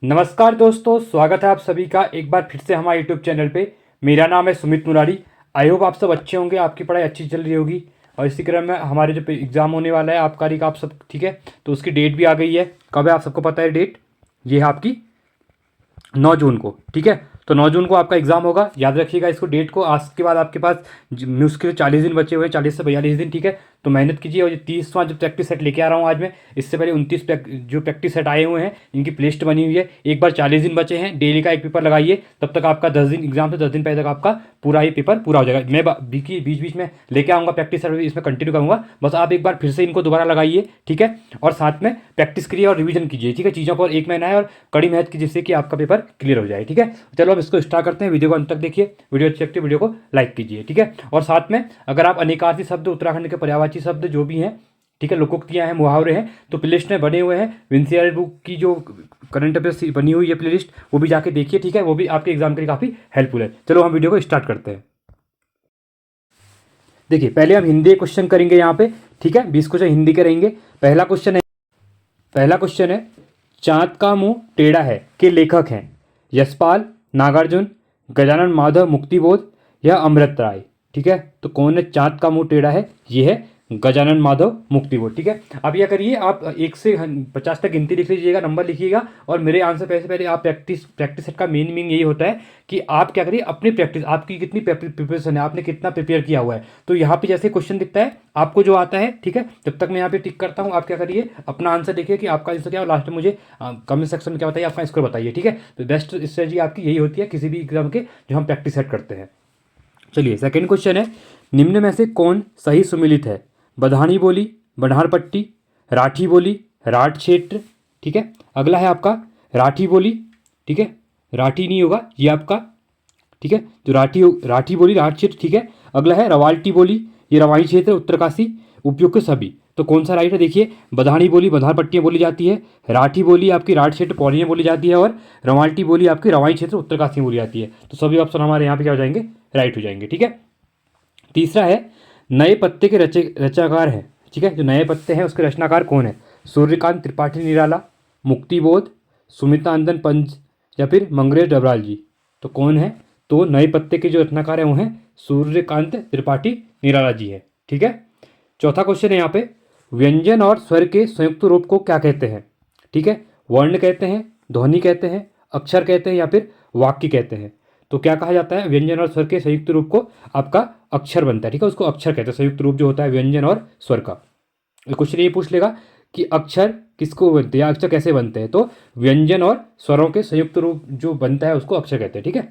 नमस्कार दोस्तों, स्वागत है आप सभी का एक बार फिर से हमारे यूट्यूब चैनल पे। मेरा नाम है सुमित मुरारी। आई होप आप सब अच्छे होंगे, आपकी पढ़ाई अच्छी चल रही होगी। और इसी क्रम में हमारे जो एग्ज़ाम होने वाला है आबकारी का, आप सब ठीक है, तो उसकी डेट भी आ गई है। कब है आप सबको पता है डेट? ये है आपकी 9 जून को, ठीक है। तो 9 जून को आपका एग्ज़ाम होगा, याद रखिएगा इसको डेट को। आज के बाद आपके पास मुश्किल 40 दिन बचे हुए हैं, 40 से 42 दिन, ठीक है। तो मेहनत कीजिए। और ये 30वां जो प्रैक्टिस सेट लेके आ रहा हूँ आज मैं, इससे पहले 29 जो प्रैक्टिस सेट आए हुए हैं इनकी प्लेलिस्ट बनी हुई है। एक बार 40 दिन बचे हैं, डेली का एक पेपर लगाइए, तब तक आपका 10 दिन एग्जाम से 10 दिन पहले तक आपका पूरा ये पेपर पूरा हो जाएगा। मैं बीच बीच में लेके आऊँगा प्रैक्टिस सेट, इसमें कंटिन्यू करूँगा। बस आप एक बार फिर से इनको दोबारा लगाइए, ठीक है। और साथ में प्रैक्टिस करिए और रिवीजन कीजिए, ठीक है, चीज़ों को। और एक महीना है और कड़ी मेहनत की, जिससे कि आपका पेपर क्लियर हो जाए, ठीक है। चलो अब इसको स्टार्ट करते हैं। वीडियो को अंत तक देखिए, वीडियो अच्छी लगती है वीडियो को लाइक कीजिए, ठीक है। और साथ में अगर आप अनेकार्थी शब्द, उत्तराखंड के पर्यायवाची शब्द जो भी हैं, ठीक है, लोकोक्तियाँ हैं, मुहावरे हैं, तो प्लेलिस्ट में बने हुए हैं। विंसियर बुक की जो करंट अफेयर्स बनी हुई है प्लेलिस्ट, वो भी जाके देखिए, ठीक है। वो भी आपके एग्जाम के लिए काफ़ी हेल्पफुल है। चलो हम वीडियो को स्टार्ट करते हैं। देखिए, पहले हम हिंदी क्वेश्चन करेंगे यहाँ पे, ठीक है। 20 क्वेश्चन हिंदी करेंगे। पहला क्वेश्चन है चाँद का मुंह टेढ़ा है के लेखक हैं यशपाल, नागार्जुन, गजानन माधव मुक्तिबोध या अमृत राय, ठीक है। तो कौन है चाँद का मुंह टेढ़ा है? ये है गजानन माधव मुक्तिबोध, ठीक है। अब क्या करिए, आप 1 से 50 तक गिनती लिख लीजिएगा, नंबर लिखिएगा। और मेरे आंसर पहले से पहले आप प्रैक्टिस सेट का मेन मीन यही होता है कि आप क्या करिए, अपनी प्रैक्टिस, आपकी कितनी प्रिपरेशन है, आपने कितना प्रिपेयर किया हुआ है। तो यहाँ पे जैसे क्वेश्चन दिखता है आपको जो आता है, ठीक है, जब तक मैं यहाँ पे टिक करता हूँ, आप क्या करिए, अपना आंसर देखिए कि आपका आंसर क्या है। लास्ट में मुझे कमेंट सेक्शन में क्या बताइए, आपका स्कोर बताइए, ठीक है। तो बेस्ट स्ट्रेटजी आपकी यही होती है किसी भी एग्जाम के, जो हम प्रैक्टिस सेट करते हैं। चलिए, सेकंड क्वेश्चन है निम्न में से कौन सही सुमिलित है? बधानी बोली, बन्हारपट्टी, राठी बोली, राठ क्षेत्र, ठीक है। अगला है आपका राठी बोली, ठीक है, राठी नहीं होगा ये आपका, ठीक है। तो राठी बोली, राठ क्षेत्र, ठीक है। अगला है रवाल्टी बोली, ये रवाई क्षेत्र, उत्तरकाशी, उपयुक्त सभी। तो कौन सा राइट है? देखिए, बधानी बोली बन्हारपट्टियाँ बोली जाती है, राठी बोली आपकी राठ क्षेत्र पौड़ियाँ बोली जाती है, और रवाल्टी बोली आपकी रवाई क्षेत्र उत्तरकाशी बोली जाती है। तो सभी ऑप्शन हमारे यहाँ पे क्या हो जाएंगे? राइट हो जाएंगे, ठीक है। तीसरा है नए पत्ते के रचनाकार हैं, ठीक है। जो नए पत्ते हैं उसके रचनाकार कौन है? सूर्यकांत त्रिपाठी निराला, मुक्तिबोध, सुमितानंदन पंच या फिर मंगरेश डबराल जी। तो कौन है? तो नए पत्ते के जो रचनाकार हैं वो हैं सूर्यकांत त्रिपाठी निराला जी हैं, ठीक है। चौथा क्वेश्चन है यहाँ पे, व्यंजन और स्वर के संयुक्त रूप को क्या कहते हैं? ठीक है, वर्ण कहते हैं, ध्वनि कहते हैं, अक्षर कहते हैं या फिर वाक्य कहते हैं। तो क्या कहा जाता है? व्यंजन और स्वर के संयुक्त रूप को आपका अक्षर बनता है, ठीक है, उसको अक्षर कहते हैं। संयुक्त रूप जो होता है व्यंजन और स्वर का। क्वेश्चन ये पूछ लेगा कि अक्षर किसको बनते हैं या अक्षर कैसे बनते हैं, तो व्यंजन और स्वरों के संयुक्त रूप जो बनता है उसको अक्षर कहते हैं, ठीक है।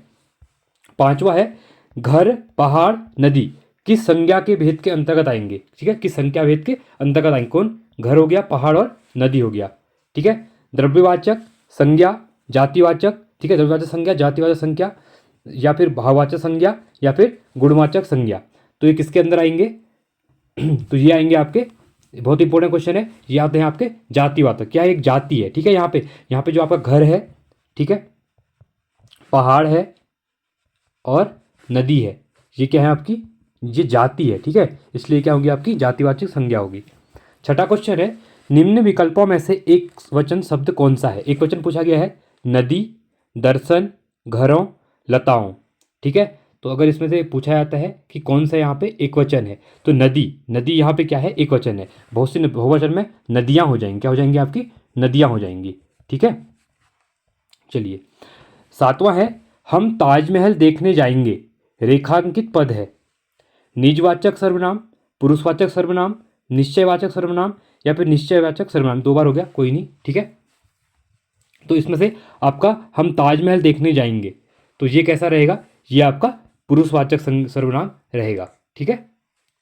पांचवा है घर, पहाड़, नदी किस संज्ञा के भेद के अंतर्गत आएंगे? ठीक है, किस संज्ञा भेद के अंतर्गत आएंगे? कौन? घर हो गया, पहाड़ और नदी हो गया, ठीक है। द्रव्यवाचक संज्ञा, जातिवाचक, ठीक है, द्रव्यवाचक संज्ञा, जातिवाचक संज्ञा या फिर भाववाचक संज्ञा या फिर गुणवाचक संज्ञा। तो ये किसके अंदर आएंगे? तो ये आएंगे आपके, बहुत इंपॉर्टेंट क्वेश्चन है, ये आते हैं आपके जातिवाचक। क्या है? एक जाति है, ठीक है। यहाँ पे जो आपका घर है, ठीक है, पहाड़ है और नदी है, ये क्या है आपकी? ये जाति है, ठीक है। इसलिए क्या होगी आपकी? जातिवाचक संज्ञा होगी। छठा क्वेश्चन है निम्न विकल्पों में से एक वचन शब्द कौन सा है? एक वचन पूछा गया है, नदी, दर्शन, घरों, लताओं, ठीक है। तो अगर इसमें से पूछा जाता है कि कौन सा यहाँ पे एक वचन है, तो नदी, नदी यहाँ पे क्या है? एक वचन है। बहुत सी बहुवचन में नदियाँ हो जाएंगी, क्या हो जाएंगी आपकी? नदियाँ हो जाएंगी, ठीक है। चलिए, सातवां है हम ताजमहल देखने जाएंगे, रेखांकित पद है निजवाचक सर्वनाम, पुरुषवाचक सर्वनाम, निश्चयवाचक सर्वनाम या फिर निश्चयवाचक सर्वनाम। 2 बार हो गया, कोई नहीं, ठीक है। तो इसमें से आपका हम ताजमहल देखने जाएंगे, तो ये कैसा रहेगा? ये आपका पुरुषवाचक सर्वनाम रहेगा, ठीक है।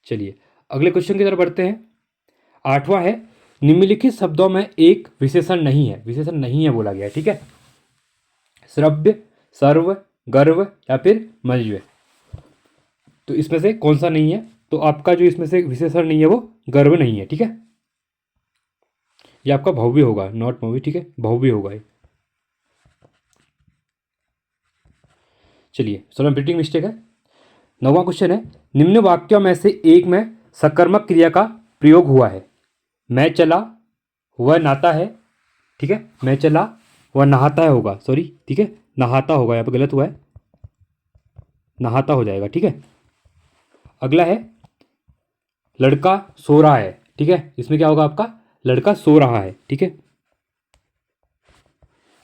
चलिए अगले क्वेश्चन की तरफ बढ़ते हैं। आठवां है निम्नलिखित शब्दों में एक विशेषण नहीं है, विशेषण नहीं है बोला गया है, ठीक है। श्रव्य, सर्व, गर्व या फिर मज्व। तो इसमें से कौन सा नहीं है? तो आपका जो इसमें से विशेषण नहीं है वो गर्व नहीं है, ठीक है। ये आपका भव्य होगा, नॉट भव्य, ठीक है, भव्य होगा ये। चलिए, सर प्रिंटिंग मिस्टेक है। 9वां क्वेश्चन है निम्न वाक्यों में से एक में सकर्मक क्रिया का प्रयोग हुआ है। मैं चला, वह नाता है, ठीक है, मैं चला, वह नहाता है होगा, सॉरी ठीक है, नहाता होगा, यहाँ पे गलत हुआ है, नहाता हो जाएगा, ठीक है। अगला है लड़का सो रहा है, ठीक है, इसमें क्या होगा आपका, लड़का सो रहा है, ठीक है।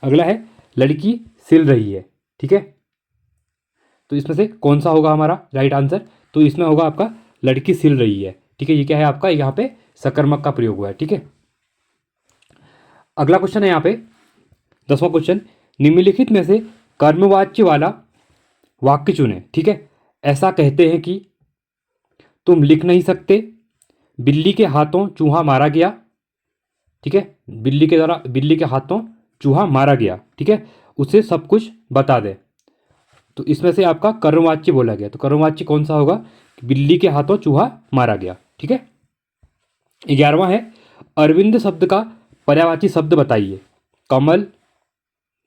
अगला है लड़की सिल रही है, ठीक है। तो इसमें से कौन सा होगा हमारा राइट आंसर, तो इसमें होगा आपका लड़की सिल रही है, ठीक है। ये क्या है आपका, यहाँ पे सकर्मक का प्रयोग हुआ है, ठीक है। अगला क्वेश्चन है यहाँ पे 10वां क्वेश्चन, निम्नलिखित में से कर्मवाच्य वाला वाक्य चुने, ठीक है। ऐसा कहते हैं कि तुम लिख नहीं सकते, बिल्ली के हाथों चूहा मारा गया, ठीक है, बिल्ली के हाथों चूहा मारा गया, ठीक है, उसे सब कुछ बता दे। तो इसमें से आपका कर्मवाच्य बोला गया, तो कर्मवाच्य कौन सा होगा, बिल्ली के हाथों चूहा मारा गया, ठीक है। 11वां है अरविंद शब्द का पर्यायवाची शब्द बताइए, कमल,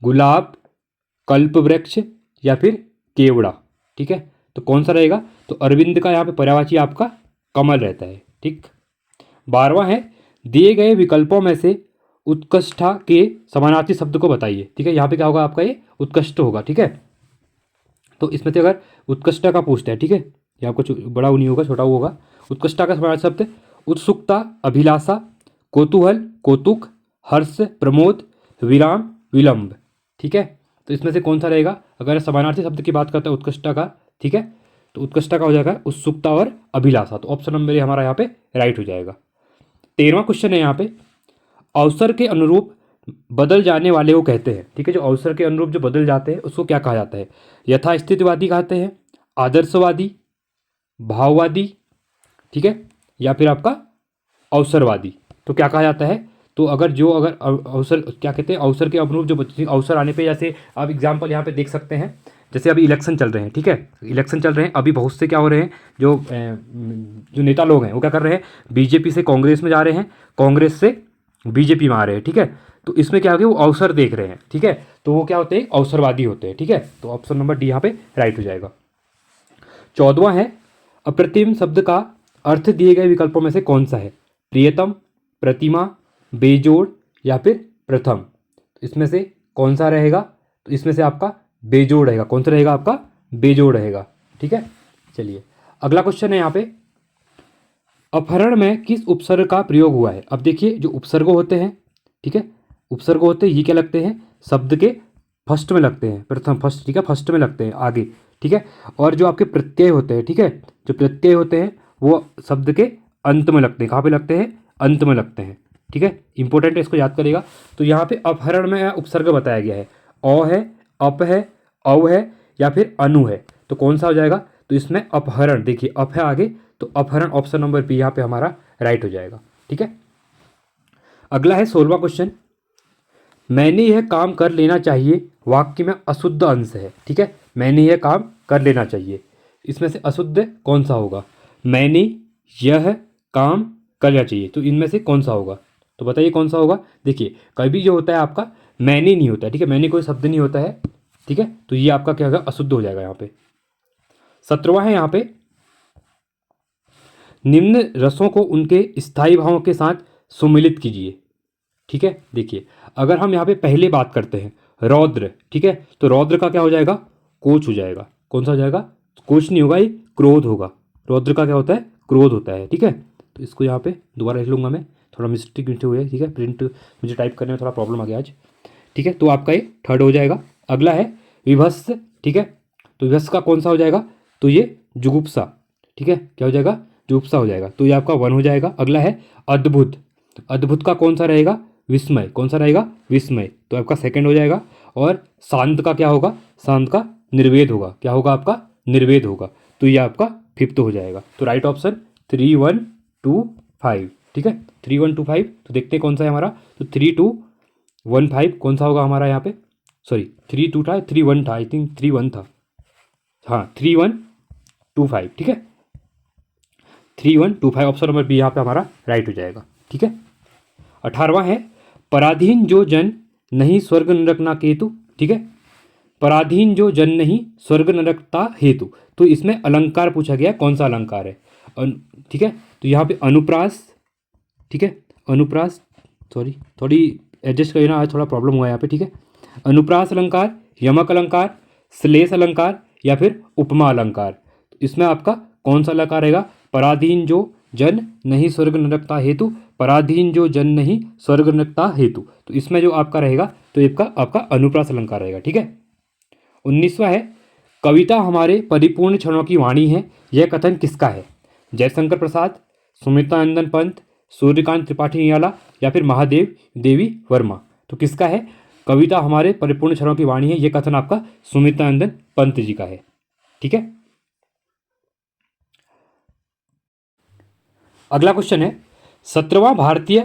गुलाब, कल्पवृक्ष या फिर केवड़ा, ठीक है। तो कौन सा रहेगा, तो अरविंद का यहाँ पे पर्यायवाची आपका कमल रहता है, ठीक। 12वां है दिए गए विकल्पों में से उत्कृष्टा के समानार्थी शब्द को बताइए, ठीक है। यहाँ पे क्या होगा आपका, ये उत्कृष्ट होगा, ठीक है। तो इसमें से अगर उत्कृष्टा का पूछता है, ठीक है, ये आपको बड़ा नहीं होगा, छोटा होगा। उत्कृष्टा का समानार्थी शब्द उत्सुकता, अभिलाषा, कौतूहल, कौतुक, हर्ष, प्रमोद, विराम, विलंब, ठीक है। तो इसमें से कौन सा रहेगा, अगर समानार्थी शब्द की बात करते हैं उत्कृष्टा का, ठीक है, तो उत्कृष्टा का हो जाएगा उत्सुकता और अभिलाषा, तो ऑप्शन नंबर हमारा यहाँ पे राइट हो जाएगा। 13वां क्वेश्चन है यहाँ पे, अवसर के अनुरूप बदल जाने वाले को कहते हैं, ठीक है। जो अवसर के अनुरूप जो बदल जाते हैं उसको क्या कहा जाता है, यथास्थितिवादी कहते हैं, आदर्शवादी, भाववादी, ठीक है, या फिर आपका अवसरवादी। तो क्या कहा जाता है, तो अगर अवसर क्या कहते हैं, अवसर के अनुरूप जो अवसर आने पे, जैसे आप एग्जाम्पल यहाँ पे देख सकते हैं, जैसे अभी इलेक्शन चल रहे हैं, ठीक है, इलेक्शन चल रहे हैं, अभी बहुत से क्या हो रहे हैं, जो नेता लोग हैं वो क्या कर रहे हैं, बीजेपी से कांग्रेस में जा रहे हैं, कांग्रेस से बीजेपी में आ रहे हैं, ठीक है। तो इसमें क्या हो गया, वो अवसर देख रहे हैं, ठीक है, तो वो क्या होते हैं, अवसरवादी होते हैं, ठीक है। तो ऑप्शन नंबर डी यहाँ पे राइट हो जाएगा। 14वां है अप्रतिम शब्द का अर्थ दिए गए विकल्पों में से कौन सा है, प्रियतम, प्रतिमा, बेजोड़ या फिर प्रथम। इसमें से कौन सा रहेगा, तो इसमें से आपका बेजोड़ रहेगा, कौन सा रहेगा आपका, बेजोड़ रहेगा, ठीक है। चलिए अगला क्वेश्चन है यहाँ पे, अपहरण में किस उपसर्ग का प्रयोग हुआ है। अब देखिए जो उपसर्ग होते हैं, ठीक है, उपसर्ग होते हैं ये क्या लगते हैं, शब्द के फर्स्ट में लगते हैं, प्रथम फर्स्ट, ठीक है, फर्स्ट में लगते हैं आगे, ठीक है। और जो आपके प्रत्यय होते हैं, ठीक है, जो प्रत्यय होते हैं वो शब्द के अंत में लगते हैं, कहाँ पे लगते हैं, अंत में लगते हैं, ठीक है। इंपॉर्टेंट है, इसको याद करेगा। तो यहाँ पे अपहरण में उपसर्ग बताया गया है, अ है, अप है, अव है या फिर अनु है, तो कौन सा हो जाएगा, तो इसमें अपहरण, देखिए अप है आगे, तो अपहरण ऑप्शन नंबर बी यहाँ पे हमारा राइट हो जाएगा, ठीक है। अगला है 16वां क्वेश्चन, मैंने यह काम कर लेना चाहिए वाक्य में अशुद्ध अंश है, ठीक है, मैंने यह काम कर लेना चाहिए, इसमें से अशुद्ध कौन सा होगा, मैंने यह काम कर लेना चाहिए, तो इनमें से कौन सा होगा, तो बताइए कौन सा होगा। देखिए कभी जो होता है आपका मैंने नहीं होता है, ठीक है, मैंने कोई शब्द नहीं होता है, ठीक है, तो ये आपका क्या होगा, अशुद्ध हो जाएगा यहाँ पे। 17वां है यहाँ पे, निम्न रसों को उनके स्थायी भावों के साथ सुमिलित कीजिए, ठीक है। देखिए अगर हम यहाँ पे पहले बात करते हैं रौद्र, ठीक है, तो रौद्र का क्या हो जाएगा, कोच हो जाएगा, कौन सा हो जाएगा, कोच नहीं होगा, ये क्रोध होगा, रौद्र का क्या होता है, क्रोध होता है, ठीक है। तो इसको यहाँ पे दोबारा लिख लूँगा मैं, थोड़ा मिस्टेक हुई है, ठीक है, प्रिंट मुझे टाइप करने में थोड़ा प्रॉब्लम आ गया आज, ठीक है। तो आपका ये थर्ड हो जाएगा। अगला है विभत्स, ठीक है, तो विभत्स का कौन सा हो जाएगा, तो ये जुगुप्सा, ठीक है, क्या हो जाएगा, जुगुप्सा हो जाएगा, तो ये आपका 1 हो जाएगा। अगला है अद्भुत, अद्भुत का कौन सा रहेगा, विस्मय, कौन सा रहेगा, विस्मय, तो आपका सेकंड हो जाएगा। और शांत का क्या होगा, शांत का निर्वेद होगा, क्या होगा आपका, निर्वेद होगा, तो ये आपका 5th हो जाएगा। तो राइट ऑप्शन 3, 1, 2, 5, ठीक है, 3, 1, 2, 5। तो देखते हैं कौन सा है हमारा, तो 3, 2, 1, 5 कौन सा होगा हमारा यहाँ पे, सॉरी 3, 2 था, 3, 1 था, आई थिंक 3, 1 था, हाँ 3, 1, 2, 5, ठीक है, 3, 1, 2, 5 ऑप्शन नंबर बी यहाँ पे हमारा राइट हो जाएगा, ठीक है। 18वां है पराधीन जो जन नहीं स्वर्ग नरक ना केतु, ठीक है, पराधीन जो जन नहीं स्वर्ग नरकता हेतु, तो इसमें अलंकार पूछा गया है, कौन सा अलंकार है, ठीक है, तो यहाँ पे अनुप्रास, ठीक है, अनुप्रास, सॉरी थोड़ी एडजस्ट करिए ना, आज थोड़ा प्रॉब्लम हुआ है यहाँ पे, ठीक है, अनुप्रास अलंकार, यमक अलंकार, श्लेष अलंकार या फिर उपमा अलंकार। तो इसमें आपका कौन सा अलंकार रहेगा? पराधीन जो जन नहीं स्वर्ग नरकता हेतु, पराधीन जो जन नहीं स्वर्ग नरकता हेतु। तो इसमें जो आपका रहेगा तो आपका अनुप्रास अलंकार रहेगा। ठीक है। 19वां है कविता हमारे परिपूर्ण क्षणों की वाणी है, यह कथन किसका है? जयशंकर प्रसाद, सुमित्रानंदन पंत, सूर्यकांत त्रिपाठी निराला या फिर महादेव देवी वर्मा। तो किसका है? कविता हमारे परिपूर्ण क्षणों की वाणी है, यह कथन आपका सुमित्रानंदन पंत जी का है। ठीक है। अगला क्वेश्चन है 17वां भारतीय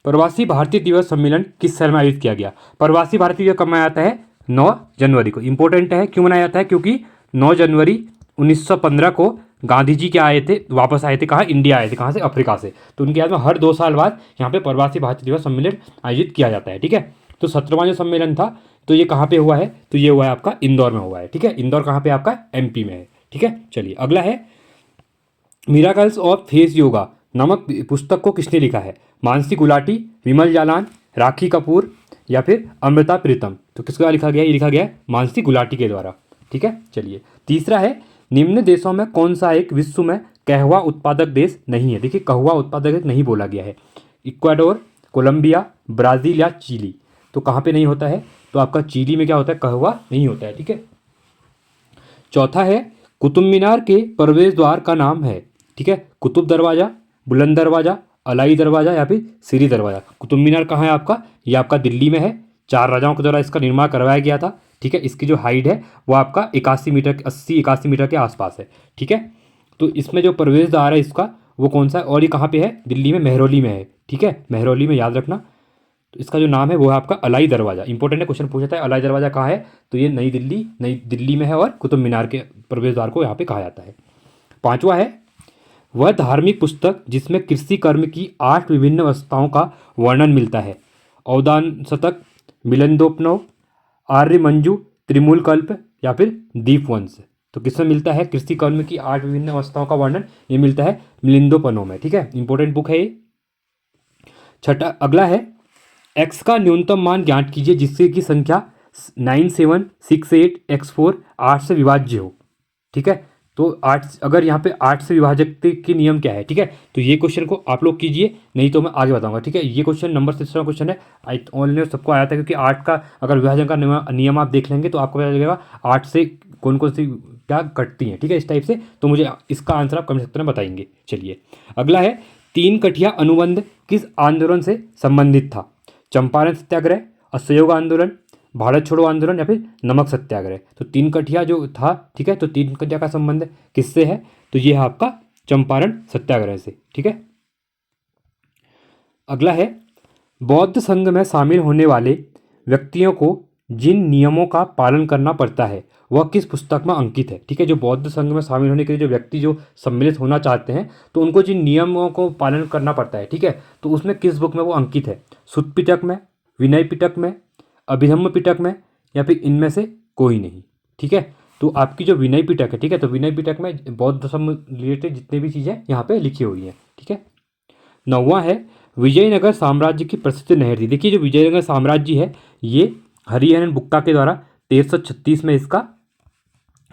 प्रवासी भारतीय दिवस सम्मेलन किस साल में आयोजित किया गया? प्रवासी भारतीय दिवस कब मनाया जाता है? 9 जनवरी को। इंपॉर्टेंट है, क्यों मनाया जाता है? क्योंकि 9 जनवरी 1915 को गांधी जी क्या आए थे, वापस आए थे, कहाँ? इंडिया आए थे। कहाँ से? अफ्रीका से। तो उनके याद में हर 2 साल बाद यहाँ पे प्रवासी भारतीय दिवस सम्मेलन आयोजित किया जाता है। ठीक है। तो 17वां जो सम्मेलन था तो ये कहाँ पे हुआ है? तो ये हुआ है आपका इंदौर में हुआ है। ठीक है। इंदौर कहाँ पे? आपका MP में है। ठीक है। चलिए अगला है मिराकल्स ऑफ फेस योगा नामक पुस्तक को किसने लिखा है? मानसी गुलाटी, विमल जालान, राखी कपूर या फिर अमृता प्रीतम। तो किसके द्वारा लिखा गया? ये लिखा गया है मानसी गुलाटी के द्वारा। ठीक है। चलिए तीसरा है निम्न देशों में कौन सा एक विश्व में कहवा उत्पादक देश नहीं है? देखिए कहवा उत्पादक देश नहीं बोला गया है। इक्वाडोर, कोलंबिया, ब्राज़ील या चिली। तो कहाँ पे नहीं होता है? तो आपका चिली में क्या होता है? कहवा नहीं होता है। ठीक है। चौथा है कुतुब मीनार के प्रवेश द्वार का नाम है। ठीक है। कुतुब दरवाज़ा, बुलंद दरवाज़ा, अलाई दरवाज़ा या फिर सीरी दरवाज़ा। कुतुब मीनार कहाँ है आपका? ये आपका दिल्ली में है। 4 राजाओं के द्वारा इसका निर्माण करवाया गया था। ठीक है। इसकी जो हाइट है वो आपका 81 मीटर, 80-81 मीटर के आसपास है। ठीक है। तो इसमें जो प्रवेश द्वार है इसका वो कौन सा है? और ये कहाँ पे है? दिल्ली में मेहरौली में है। ठीक है। मेहरौली में, याद रखना। तो इसका जो नाम है वो है आपका अलाई दरवाज़ा। इंपॉर्टेंट है, क्वेश्चन पूछा था अलाई दरवाज़ा कहाँ है? तो ये नई दिल्ली में है और कुतुब मीनार के प्रवेश द्वार को यहाँ पे कहा जाता है। 5वां है वह धार्मिक पुस्तक जिसमें कृषि कर्म की 8 विभिन्न अवस्थाओं का वर्णन मिलता है। अवदान शतक, मिलिंदोपनिषद, आर्यमंजू, त्रिमूलकल्प या फिर दीपवंश। तो किसमें मिलता है कृषि कर्म की 8 विभिन्न अवस्थाओं का वर्णन? ये मिलता है मिलिंदोपनिषद में। ठीक है। इंपॉर्टेंट बुक है ये। छठा अगला है x का न्यूनतम मान ज्ञात कीजिए जिससे कि संख्या 9768x4 8 से विभाज्य हो। ठीक है। तो 8 अगर यहाँ पे 8 से विभाजक के नियम क्या है? ठीक है। तो ये क्वेश्चन को आप लोग कीजिए, नहीं तो मैं आगे बताऊंगा। ठीक है। ये क्वेश्चन नंबर 6वां क्वेश्चन है। ऑनलाइन सबको आया था क्योंकि 8 का अगर विभाजन का नियम आप देख लेंगे तो आपको पता चलेगा 8 से कौन कौन सी क्या कटती हैं। ठीक है। इस टाइप से तो मुझे इसका आंसर आप कमेंट सेक्शन में बताएंगे। चलिए अगला है 3 कठिया अनुबंध किस आंदोलन से संबंधित था? चंपारण सत्याग्रह, असहयोग आंदोलन, भारत छोड़ो आंदोलन या फिर नमक सत्याग्रह। तो 3 कठिया जो था, ठीक है, तो 3 कठिया का संबंध किससे है? तो ये है आपका चंपारण सत्याग्रह से। ठीक है। अगला है बौद्ध संघ में शामिल होने वाले व्यक्तियों को जिन नियमों का पालन करना पड़ता है वह किस पुस्तक में अंकित है? ठीक है। जो बौद्ध संघ में शामिल होने के लिए जो व्यक्ति जो सम्मिलित होना चाहते हैं तो उनको जिन नियमों को पालन करना पड़ता है, ठीक है, तो उसमें किस बुक में वो अंकित है? सुत्त पिटक में, विनय पिटक में, अभिधम्म पिटक में या फिर इनमें से कोई नहीं। ठीक है। तो आपकी जो विनय पिटक है, ठीक है, तो विनय पिटक में बौद्ध धर्म रिलेटेड जितनी भी चीज़ें यहाँ पे लिखी हुई हैं। ठीक है। 9वां है विजयनगर साम्राज्य की प्रसिद्ध नहर थी। देखिए जो विजयनगर साम्राज्य है ये हरिहरन बुक्का के द्वारा 1336 में इसका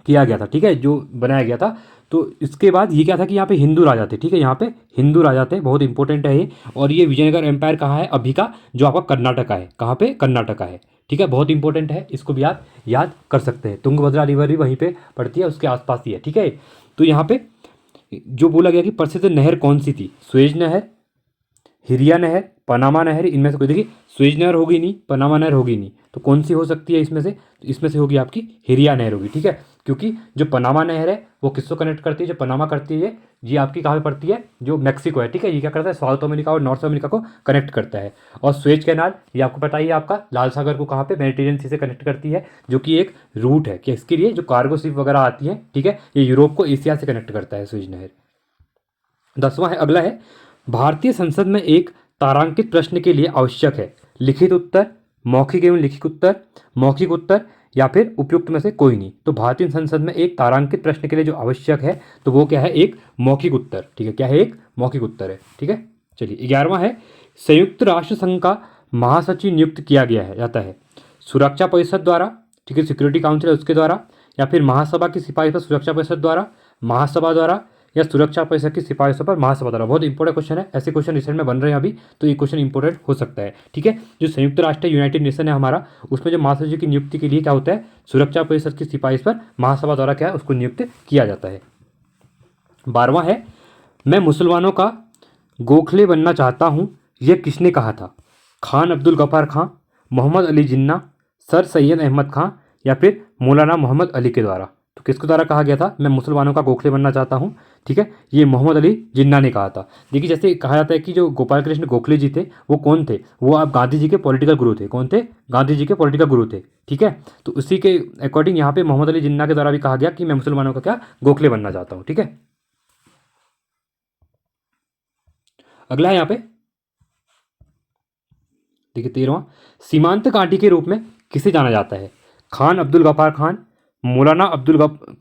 किया गया था। ठीक है। जो बनाया गया था। तो इसके बाद ये क्या था कि यहाँ पे हिंदू राजा थे। ठीक है। यहाँ पे हिंदू राजा थे, बहुत इंपॉर्टेंट है ये। और ये विजयनगर एम्पायर कहाँ है? अभी का जो आपका कर्नाटका है। कहाँ पे? कर्नाटका है। ठीक है। बहुत इंपॉर्टेंट है, इसको भी आप याद कर सकते हैं। तुंगभद्रा रिवर भी वहीं पे पड़ती है, उसके आसपास ही है। ठीक है। तो यहाँ पे जो बोला गया कि प्रसिद्ध नहर कौन सी थी? स्वेज नहर, हिरिया नहर, पनामा नहर, इनमें से कोई। देखिए स्वेज नहर होगी नहीं, पनामा नहर होगी नहीं, तो कौन सी हो सकती है इसमें से? तो इसमें से होगी आपकी हिरिया नहर होगी। ठीक है। क्योंकि जो पनामा नहर है वो किसको कनेक्ट करती है? जो पनामा करती है ये आपकी कहाँ पे पड़ती है? जो मैक्सिको है। ठीक है। ये क्या करता है? साउथ अमेरिका और नॉर्थ अमेरिका को कनेक्ट करता है। और स्वेज कैनाल ये आपको पता ही है, आपका लाल सागर को कहाँ पे? मेडिटेरियन सी से कनेक्ट करती है, जो कि एक रूट है कि इसके लिए जो कार्गो शिप वगैरह आती है। ठीक है। ये यूरोप को एशिया से कनेक्ट करता है स्वेज नहर। 10वां है, अगला है भारतीय संसद में एक तारांकित प्रश्न के लिए आवश्यक है लिखित उत्तर, मौखिक एवं लिखित उत्तर, मौखिक उत्तर या फिर उपयुक्त में से कोई नहीं। तो भारतीय संसद में एक तारांकित प्रश्न के लिए जो आवश्यक है तो वो क्या है? एक मौखिक उत्तर। ठीक है। क्या है? एक मौखिक उत्तर है। ठीक है। चलिए 11वां है संयुक्त राष्ट्र संघ का महासचिव नियुक्त किया गया है जाता है सुरक्षा परिषद द्वारा, ठीक है, सिक्योरिटी काउंसिल है उसके द्वारा, या फिर महासभा की सिफारिश पर सुरक्षा परिषद द्वारा, महासभा द्वारा, या सुरक्षा परिषद की सिफारिशों पर महासभा द्वारा। बहुत इंपॉर्टेंट क्वेश्चन है, ऐसे क्वेश्चन रिसेंट में बन रहे हैं अभी, तो ये क्वेश्चन इंपॉर्टेंट हो सकता है। ठीक है, जो संयुक्त राष्ट्र यूनाइटेड नेशन है हमारा, उसमें जो महासचिव की नियुक्ति के लिए क्या होता है, सुरक्षा परिषद की सिफारिश पर महासभा द्वारा क्या है, उसको नियुक्त किया जाता है। 12वां है, मैं मुसलमानों का गोखले बनना चाहता हूँ, यह किसने कहा था? खान अब्दुल गफ्फार खां, मोहम्मद अली जिन्ना, सर सैयद अहमद खां, या फिर मौलाना मोहम्मद अली के द्वारा। तो किसके द्वारा कहा गया था, मैं मुसलमानों का गोखले बनना चाहता हूँ? ठीक है, ये मोहम्मद अली जिन्ना ने कहा था। देखिए, जैसे कहा जाता है कि जो गोपाल कृष्ण गोखले जी थे वो कौन थे, वो आप गांधी जी के पॉलिटिकल गुरु थे। कौन थे? गांधी जी के पॉलिटिकल गुरु थे। ठीक है, तो उसी के अकॉर्डिंग यहाँ पे मोहम्मद अली जिन्ना के द्वारा भी कहा गया कि मैं मुसलमानों का क्या, गोखले बनना चाहता हूँ। ठीक है, अगला है यहाँ पे, देखिए 13वां, सीमांत घाटी के रूप में किसे जाना जाता है? खान अब्दुल गफ्फार खान, मौलाना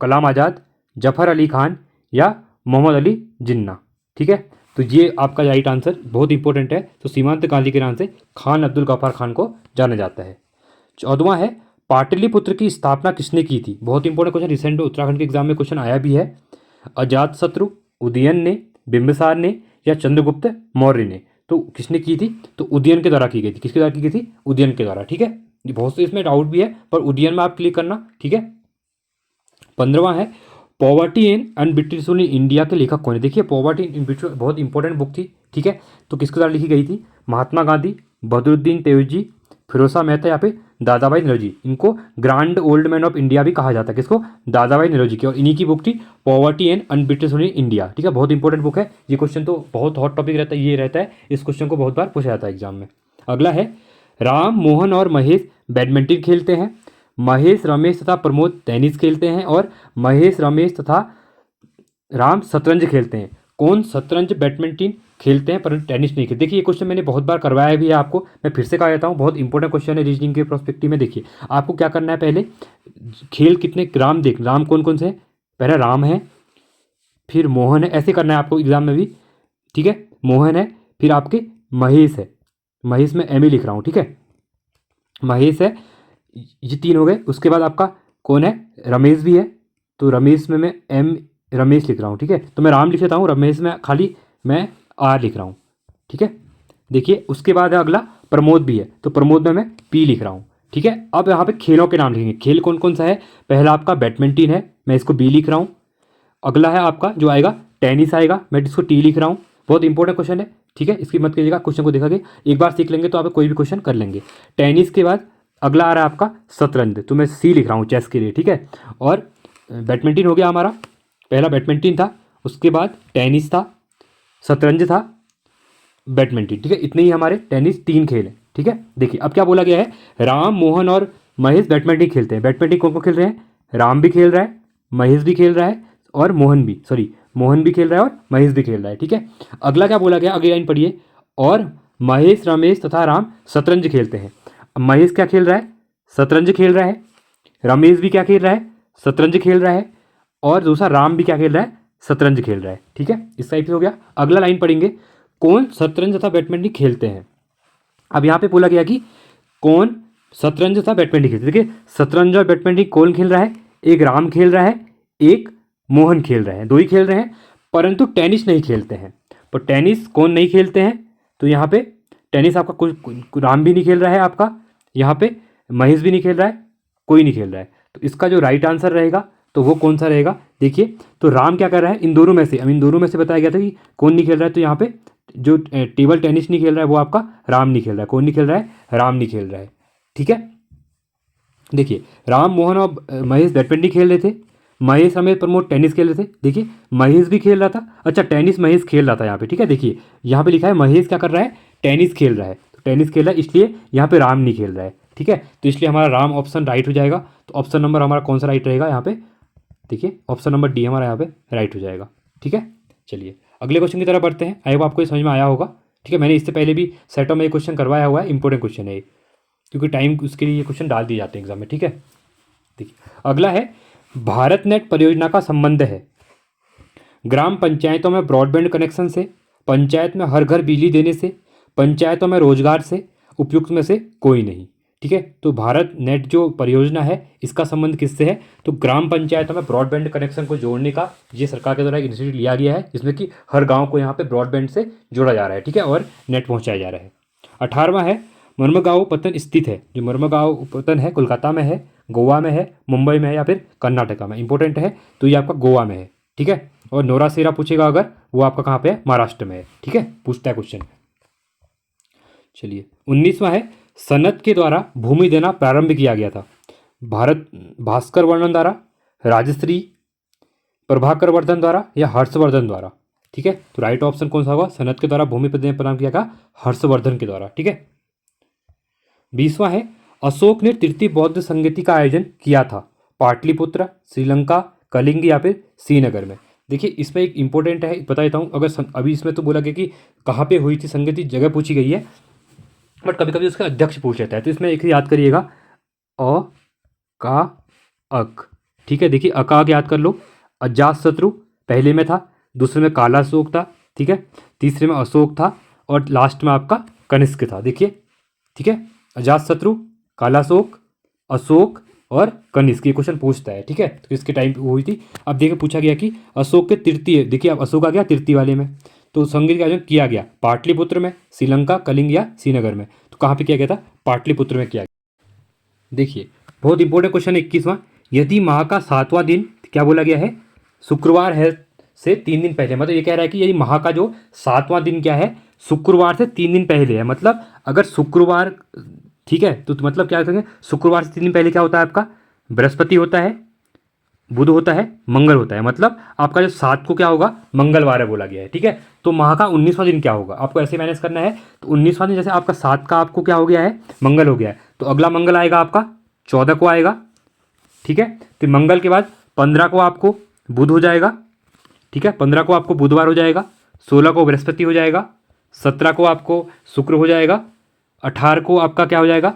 कलाम आज़ाद, जफर अली खान, या मोहम्मद अली जिन्ना। ठीक है, तो ये आपका राइट आंसर बहुत इंपॉर्टेंट है। तो सीमांत घाटी के नाम से खान अब्दुल गफ्फार खान को जाना जाता है। 14वां है, पाटलिपुत्र की स्थापना किसने की थी? बहुत इंपॉर्टेंट क्वेश्चन, रिसेंट उत्तराखंड के एग्जाम में क्वेश्चन आया भी है। अजातशत्रु, उदयन ने, बिंबिसार ने, या चंद्रगुप्त मौर्य ने? तो किसने की थी? तो उदयन के द्वारा की गई थी। किसके द्वारा की गई थी? उदयन के द्वारा। ठीक है, ये बहुत से इसमें डाउट भी है, पर उदयन में आप क्लिक करना। ठीक है, 15वां है, पॉवर्टी एंड अनब्यूटीफुल इन इंडिया के लेखक कौन है? देखिए, पॉवर्टी इन ब्यूटीफुल बहुत इंपॉर्टेंट बुक थी। ठीक है, तो किसके द्वारा लिखी गई थी? महात्मा गांधी, बदरुद्दीन तैयबजी, फिरोजा मेहता, या फिर दादाभाई नौरोजी। इनको grand old man of India भी कहा जाता है। किसको? दादाभाई नौरोजी की। और इन्हीं की बुक थी पॉवर्टी एंड अनब्यूटीफुल इन इंडिया। ठीक है, बहुत इंपॉर्टेंट बुक है। ये क्वेश्चन तो बहुत हॉट टॉपिक रहता है, ये रहता है, इस क्वेश्चन को बहुत बार पूछा जाता है एग्जाम में। अगला है, राम, मोहन और महेश बैडमिंटन खेलते हैं, महेश, रमेश तथा प्रमोद टेनिस खेलते हैं, और महेश, रमेश तथा राम शतरंज खेलते हैं। कौन शतरंज बैडमिंटन खेलते हैं परंतु टेनिस नहीं खेलते? देखिए, ये क्वेश्चन मैंने बहुत बार करवाया भी है आपको, मैं फिर से कहा जाता हूँ, बहुत इंपॉर्टेंट क्वेश्चन है रीजनिंग के प्रोस्पेक्टिव में। देखिए, आपको क्या करना है, पहले खेल कितने राम देख, राम कौन कौन से हैं, पहले राम है, फिर मोहन है, ऐसे करना है आपको एग्जाम में भी। ठीक है, मोहन है, फिर आपके महेश है, महेश में एम ही लिख रहा हूँ। ठीक है, महेश है, ये 3 हो गए। उसके बाद आपका कौन है? रमेश भी है, तो रमेश में मैं एम रमेश लिख रहा हूँ। ठीक है, तो मैं राम लिख लेता हूँ, रमेश में खाली मैं आर लिख रहा हूँ। ठीक है, देखिए, उसके बाद है अगला प्रमोद भी है, तो प्रमोद में मैं पी लिख रहा हूँ। ठीक है, अब यहाँ पे खेलों के नाम लिखेंगे। खेल कौन कौन सा है? पहला आपका बैडमिंटन है, मैं इसको बी लिख रहा हूँ। अगला है आपका जो आएगा टेनिस आएगा, मैं इसको टी लिख रहा हूँ। बहुत इंपॉर्टेंट क्वेश्चन है। ठीक है, इसकी मत कीजिएगा, क्वेश्चन को देखा के एक बार सीख लेंगे तो आप कोई भी क्वेश्चन कर लेंगे। टेनिस के बाद अगला आ रहा है आपका शतरंज, तो मैं सी लिख रहा हूँ चेस के लिए। ठीक है, और बैडमिंटन हो गया हमारा, पहला बैडमिंटन था, उसके बाद टेनिस था, शतरंज था, बैडमिंटन। ठीक है, इतने ही हमारे टेनिस 3 खेल हैं। ठीक है, देखिए अब क्या बोला गया है, राम, मोहन और महेश बैडमिंटन खेलते हैं। बैडमिंटन कौन कौन खेल रहे हैं? राम भी खेल रहा है, महेश भी खेल रहा है, और मोहन भी खेल रहा है, और महेश भी खेल रहा है। ठीक है, अगला क्या बोला गया, अगली लाइन पढ़िए, और महेश, रमेश तथा राम शतरंज खेलते हैं। अब महेश क्या खेल रहा है? शतरंज खेल रहा है। रमेश भी क्या खेल रहा है? शतरंज खेल रहा है। और दूसरा राम भी क्या खेल रहा है? शतरंज खेल रहा है। ठीक है, इस टाइप से हो गया। अगला लाइन पढ़ेंगे, कौन शतरंज तथा बैडमिंटन खेलते हैं। अब यहाँ पे बोला गया कि कौन शतरंज तथा बैडमिंटन खेलते हैं। देखिए, शतरंज और बैडमिंटन कौन खेल रहा है? एक राम खेल रहा है, एक मोहन खेल रहे हैं, 2 ही खेल रहे हैं, परंतु टेनिस नहीं खेलते हैं। तो टेनिस कौन नहीं खेलते हैं? तो यहाँ पे टेनिस आपका कोई राम भी नहीं खेल रहा है, आपका यहाँ पे महेश भी नहीं खेल रहा है, कोई नहीं खेल रहा है। तो इसका जो राइट आंसर रहेगा तो वो कौन सा रहेगा? देखिए, तो राम क्या कर रहा है इन दोनों में से, अब इन दोनों में से बताया गया था कि कौन नहीं खेल रहा है, तो यहाँ पे जो टेबल टेनिस नहीं खेल रहा है वो आपका राम नहीं खेल रहा है। कौन नहीं खेल रहा है? राम नहीं खेल रहा है। ठीक है, देखिए, राम, मोहन और महेश बैडमिंटन खेल रहे थे, महेश, रमेश, प्रमोद टेनिस खेल रहे थे। देखिए, महेश भी खेल रहा था, अच्छा टेनिस महेश खेल रहा था यहाँ पे। ठीक है, देखिए यहाँ पे लिखा है महेश क्या कर रहा है? टेनिस खेल रहा है, तो टेनिस खेल रहा है, इसलिए यहाँ पे राम नहीं खेल रहा है। ठीक है, तो इसलिए हमारा राम ऑप्शन राइट हो जाएगा। तो ऑप्शन नंबर हमारा कौन सा राइट रहेगा यहाँ पे? देखिए, ऑप्शन नंबर डी हमारा यहाँ पे राइट हो जाएगा। ठीक है, चलिए अगले क्वेश्चन की तरफ बढ़ते हैं। आई होप आपको ये समझ में आया होगा। ठीक है, मैंने इससे पहले भी सेटों में ये क्वेश्चन करवाया हुआ है, इंपॉर्टेंट क्वेश्चन है ये, क्योंकि टाइम उसके लिए ये क्वेश्चन डाल दिए जाते हैं एग्जाम में। ठीक है, देखिए अगला है, भारत नेट परियोजना का संबंध है ग्राम पंचायतों में ब्रॉडबैंड कनेक्शन से, पंचायत में हर घर बिजली देने से, पंचायतों में रोजगार से, उपयुक्त में से कोई नहीं। ठीक है। तो भारत नेट जो परियोजना है इसका संबंध किससे है, तो ग्राम पंचायतों में ब्रॉडबैंड कनेक्शन को जोड़ने का ये सरकार के द्वारा एक इनिशिएटिव लिया गया है, जिसमें कि हर गांव को यहाँ पे ब्रॉडबैंड से जोड़ा जा रहा है, ठीक है, और नेट पहुँचाया जा रहा है। 18वां है मर्मगांव पत्तन स्थित है। जो मर्मगांव पत्तन है कोलकाता में है, गोवा में है, मुंबई में है या फिर कर्नाटका में, इंपॉर्टेंट है तो ये आपका गोवा में है, ठीक है। और नोरासेरा पूछेगा अगर, वो आपका कहाँ पे है, महाराष्ट्र में है, ठीक है, पूछता है क्वेश्चन। चलिए 19वां है सनत के द्वारा भूमि देना प्रारंभ किया गया था। भारत भास्कर वर्णन द्वारा, राजश्री, प्रभाकर वर्धन द्वारा या हर्षवर्धन द्वारा, ठीक है। तो राइट ऑप्शन कौन सा होगा, सनत के द्वारा भूमि देना प्रारंभ किया गया हर्षवर्धन के द्वारा, ठीक है। 20वां है अशोक ने तृतीय बौद्ध संगति का आयोजन किया था। पाटलिपुत्र, श्रीलंका, कलिंग या फिर श्रीनगर में। देखिए इसमें एक इंपॉर्टेंट है, बता देता हूँ। अगर अभी इसमें तो बोला गया कि कहाँ पे हुई थी संगति, जगह पूछी गई है, बट कभी कभी उसका अध्यक्ष पूछ लेता है, तो इसमें एक याद करिएगा अ का अक, ठीक है। देखिए अकाक याद कर लो, अजातशत्रु पहले में था, दूसरे में काला अशोक था, ठीक है, तीसरे में अशोक था और लास्ट में आपका कनिष्क था। देखिए ठीक है, अजातशत्रु, कालाशोक, अशोक और कनिष्क, ये क्वेश्चन पूछता है, ठीक है। तो इसके टाइम हुई थी। अब देखिए पूछा गया कि अशोक के तृतीय, देखिए अब अशोक आ गया तृतीय वाले में, तो संगति का आयोजन किया गया पाटलिपुत्र में, श्रीलंका, कलिंग या श्रीनगर में। तो कहाँ पे किया गया था, पाटलिपुत्र में किया गया। देखिए बहुत इंपॉर्टेंट क्वेश्चन 21वां, यदि माह का 7वां दिन क्या बोला गया है, शुक्रवार है से 3 दिन पहले, मतलब ये कह रहा है कि यदि माह का जो 7वां दिन क्या है, शुक्रवार से 3 दिन पहले है। मतलब अगर शुक्रवार, ठीक है, तो मतलब क्या करेंगे, शुक्रवार से 3 दिन पहले क्या होता है आपका, बृहस्पति होता है, बुध होता है, मंगल होता है। मतलब आपका जो 7 को क्या होगा, मंगलवार है बोला गया है, ठीक है। तो माह का 19वां दिन क्या होगा, आपको ऐसे मैनेज करना है। तो 19वां दिन जैसे आपका 7 का आपको क्या हो गया है, मंगल हो गया है, तो अगला मंगल आएगा आपका 14 को आएगा, ठीक है। फिर मंगल के बाद 15 को आपको बुध हो जाएगा, ठीक है, 15 को आपको बुधवार हो जाएगा, 16 को बृहस्पति हो जाएगा, 17 को आपको शुक्र हो जाएगा, 18 को आपका क्या हो जाएगा,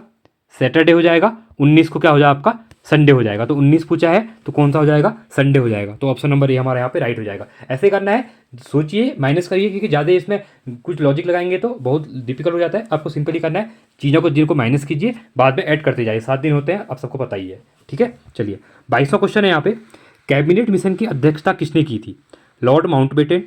सैटरडे हो जाएगा, 19 को क्या हो जाएगा आपका, संडे हो जाएगा। तो 19 पूछा है तो कौन सा हो जाएगा, संडे हो जाएगा। तो ऑप्शन नंबर ए हमारे यहाँ पे राइट हो जाएगा। ऐसे करना है, सोचिए, माइनस करिए, क्योंकि ज़्यादा इसमें कुछ लॉजिक लगाएंगे तो बहुत डिफिकल्ट हो जाता है। आपको सिंपली करना है, चीज़ों को जिनको माइनस कीजिए, बाद में ऐड करते जाइए। 7 दिन होते हैं, आप सबको पता ही है, ठीक है। चलिए 22वां क्वेश्चन है यहाँ पे, कैबिनेट मिशन की अध्यक्षता किसने की थी, Lord Mountbatten,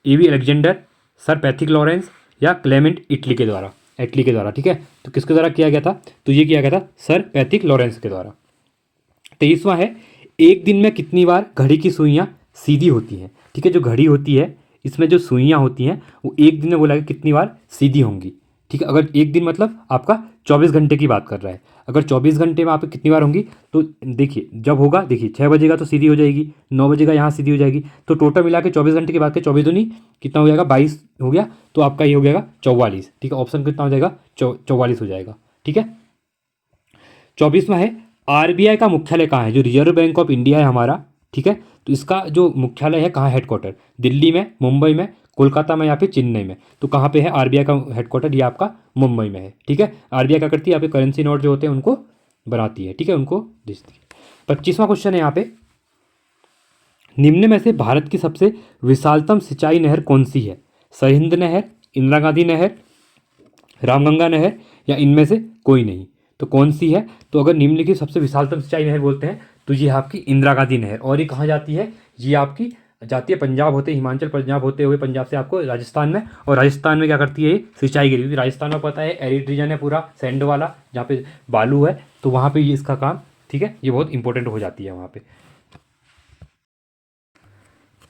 A.V.. Alexander, sir Pethick Lawrence या क्लेमेंट इटली के द्वारा, ठीक है। तो किसके द्वारा किया गया था, तो ये किया गया था सर पैथिक लॉरेंस के द्वारा। 23वां है, एक दिन में कितनी बार घड़ी की सुइयाँ सीधी होती हैं, ठीक है। जो घड़ी होती है इसमें जो सुइयाँ होती हैं वो एक दिन में बोला कि कितनी बार सीधी होंगी, ठीक है। अगर एक दिन मतलब आपका 24 घंटे की बात कर रहा है, अगर 24 घंटे में आप कितनी बार होंगी, तो देखिए जब होगा, देखिए 6 बजेगा तो सीधी हो जाएगी, 9 बजेगा यहाँ सीधी हो जाएगी, तो टोटल मिला के 24 घंटे की बात करें, 24 दूनी कितना हो जाएगा, 22 हो गया, तो आपका ये हो जाएगा 44, ठीक है। ऑप्शन कितना हो जाएगा, 44 हो जाएगा, ठीक है। 24वां है, आरबीआई का मुख्यालय कहाँ है, जो रिजर्व बैंक ऑफ इंडिया है हमारा, ठीक है, तो इसका जो मुख्यालय है कहाँ, हेडक्वार्टर दिल्ली में, मुंबई में, कोलकाता में या फिर चेन्नई में। तो कहाँ पे है आरबीआई का हेडक्वार्टर, ये आपका मुंबई में है, ठीक है। आरबीआई क्या करती है, यहाँ पे करेंसी नोट जो होते हैं उनको बनाती है, ठीक है, उनको भेजती है। 25वां क्वेश्चन है यहाँ पे, निम्न में से भारत की सबसे विशालतम सिंचाई नहर कौन सी है, सरहिंद नहर, इंदिरा गांधी नहर, रामगंगा नहर या इनमें से कोई नहीं। तो कौन सी है, तो अगर निम्नलिखित सबसे विशालतम सिंचाई नहर बोलते हैं तो ये आपकी इंदिरा गांधी नहर। और ये कहाँ जाती है, ये आपकी जाती है पंजाब होते, हिमाचल पंजाब होते हुए पंजाब से आपको राजस्थान में, और राजस्थान में क्या करती है ये सिंचाई के लिए, क्योंकि राजस्थान में पता है एरिड रीजन है पूरा, सैंड वाला, जहाँ पे बालू है, तो वहाँ पे ये इसका काम, ठीक है, ये बहुत इंपॉर्टेंट हो जाती है वहाँ पे।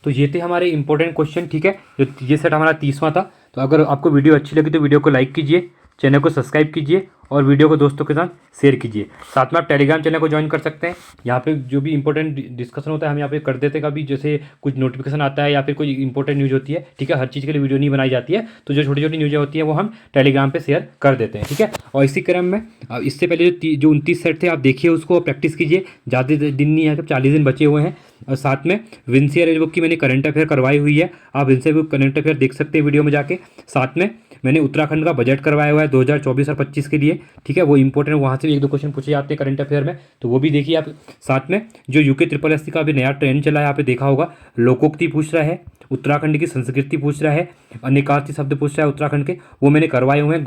तो ये थे हमारे इंपॉर्टेंट क्वेश्चन, ठीक है। जो ये सेट हमारा 30वां था। तो अगर आपको वीडियो अच्छी लगी तो वीडियो को लाइक कीजिए, चैनल को सब्सक्राइब कीजिए और वीडियो को दोस्तों के साथ शेयर कीजिए। साथ में आप टेलीग्राम चैनल को ज्वाइन कर सकते हैं, यहाँ पे जो भी इंपॉर्टेंट डिस्कशन होता है हम यहाँ पे कर देते हैं। कभी जैसे कुछ नोटिफिकेशन आता है या फिर कोई इंपॉर्टेंट न्यूज़ होती है, ठीक है, हर चीज़ के लिए वीडियो नहीं बनाई जाती है, तो जो छोटी छोटी न्यूज़ें होती हैं वो हम टेलीग्राम पर शेयर कर देते हैं, ठीक है। और इसी क्रम में इससे पहले जो 29 सेट थे आप देखिए, उसको प्रैक्टिस कीजिए, ज़्यादा दिन नहीं है, 40 दिन बचे हुए हैं। और साथ में विंसियर बुक की मैंने करंट अफेयर करवाई हुई है, आप विंसियर बुक करंट अफेयर देख सकते हैं वीडियो में जाके। साथ में मैंने उत्तराखंड का बजट करवाया हुआ है 2024 और 25 के लिए, ठीक है, वो इंपॉर्टेंट है, वहाँ से भी 1-2 क्वेश्चन पूछे जाते हैं करंट अफेयर में, तो वो भी देखिए आप। साथ में जो यूके SSC का अभी नया ट्रेंड चला है, यहाँ पे देखा होगा, लोकोक्ति पूछ रहा है, उत्तराखंड की संस्कृति पूछ रहा है, निकासी शब्द पूछा है उत्तराखंड के, वो मैंने करवाए हुए हैं।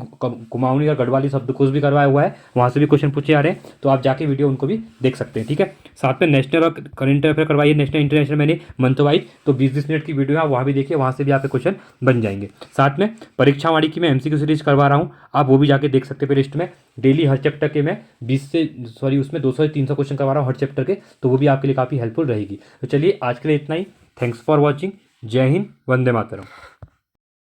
कुमाऊनी और गढ़वाली शब्दकोश भी करवाया हुआ है, वहाँ से भी क्वेश्चन पूछे जा रहे हैं, तो आप जाके वीडियो उनको भी देख सकते हैं। ठीक है, साथ में नेशनल और करंट अफेयर करवाइए, नेशनल इंटरनेशनल मैंने मंथ वाइज, तो 20-20 मिनट की वीडियो है, वहाँ भी देखिए, वहाँ से भी आपके क्वेश्चन बन जाएंगे। साथ में परीक्षा वाणी की मैं एमसीक्यू सीरीज करवा रहा हूँ, आप वो भी जाके देख सकते हैं प्ले लिस्ट में। डेली हर चैप्टर के मैं उसमें 200 से 300 क्वेश्चन करवा रहा हूँ हर चैप्टर के, तो वो भी आपके लिए काफ़ी हेल्पफुल रहेगी। तो चलिए आज के लिए इतना ही। Thanks for watching. जय हिंद, वंदे मातरम।